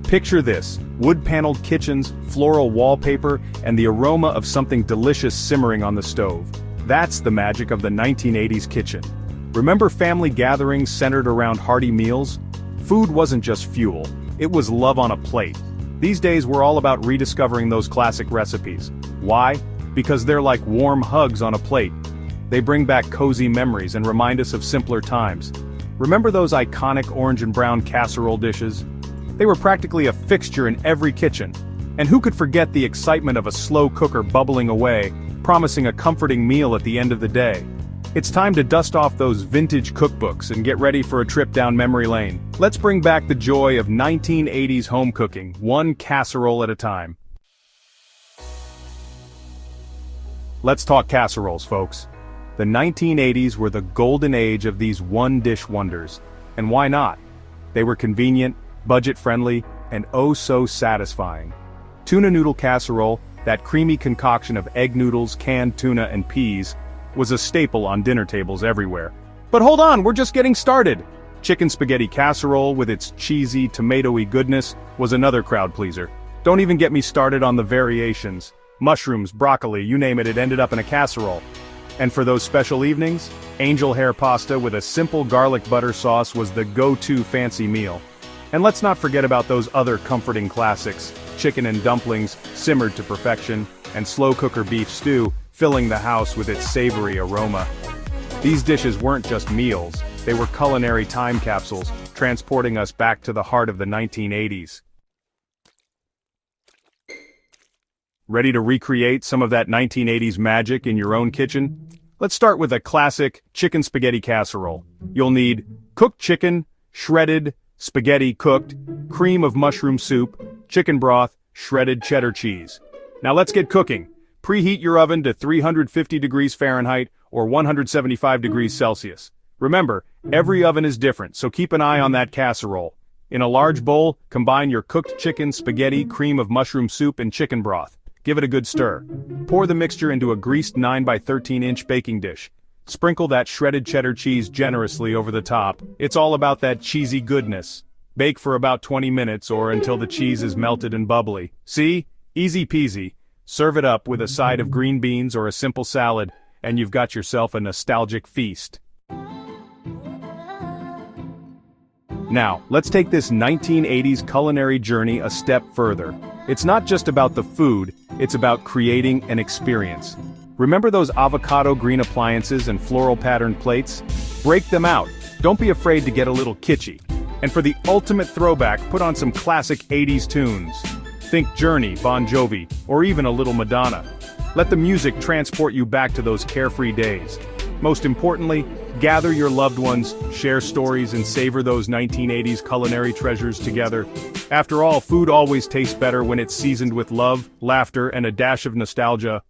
Picture this: wood-paneled kitchens, floral wallpaper, and the aroma of something delicious simmering on the stove. That's the magic of the 1980s kitchen. Remember family gatherings centered around hearty meals? Food wasn't just fuel, it was love on a plate. These days we're all about rediscovering those classic recipes. Why? Because they're like warm hugs on a plate. They bring back cozy memories and remind us of simpler times. Remember those iconic orange and brown casserole dishes? They were practically a fixture in every kitchen. And who could forget the excitement of a slow cooker bubbling away, promising a comforting meal at the end of the day? It's time to dust off those vintage cookbooks and get ready for a trip down memory lane. Let's bring back the joy of 1980s home cooking, one casserole at a time. Let's talk casseroles, folks. The 1980s were the golden age of these one-dish wonders. And why not? They were convenient, budget-friendly, and oh so satisfying. Tuna noodle casserole, that creamy concoction of egg noodles, canned tuna, and peas, was a staple on dinner tables everywhere. But hold on, we're just getting started! Chicken spaghetti casserole, with its cheesy, tomatoey goodness, was another crowd pleaser. Don't even get me started on the variations. Mushrooms, broccoli, you name it, it ended up in a casserole. And for those special evenings, angel hair pasta with a simple garlic butter sauce was the go-to fancy meal. And let's not forget about those other comforting classics, chicken and dumplings, simmered to perfection, and slow cooker beef stew, filling the house with its savory aroma. These dishes weren't just meals, they were culinary time capsules, transporting us back to the heart of the 1980s. Ready to recreate some of that 1980s magic in your own kitchen? Let's start with a classic chicken spaghetti casserole. You'll need cooked chicken, shredded, spaghetti cooked, cream of mushroom soup, chicken broth, shredded cheddar cheese. Now let's get cooking. Preheat your oven to 350 degrees Fahrenheit or 175 degrees Celsius. Remember, every oven is different, so keep an eye on that casserole. In a large bowl, combine your cooked chicken, spaghetti, cream of mushroom soup, and chicken broth. Give it a good stir. Pour the mixture into a greased 9 by 13-inch baking dish. Sprinkle that shredded cheddar cheese generously over the top. It's all about that cheesy goodness. Bake for about 20 minutes or until the cheese is melted and bubbly. See? Easy peasy. Serve it up with a side of green beans or a simple salad, and you've got yourself a nostalgic feast. Now, let's take this 1980s culinary journey a step further. It's not just about the food, it's about creating an experience. Remember those avocado green appliances and floral patterned plates? Break them out. Don't be afraid to get a little kitschy. And for the ultimate throwback, put on some classic 80s tunes. Think Journey, Bon Jovi, or even a little Madonna. Let the music transport you back to those carefree days. Most importantly, gather your loved ones, share stories, and savor those 1980s culinary treasures together. After all, food always tastes better when it's seasoned with love, laughter, and a dash of nostalgia.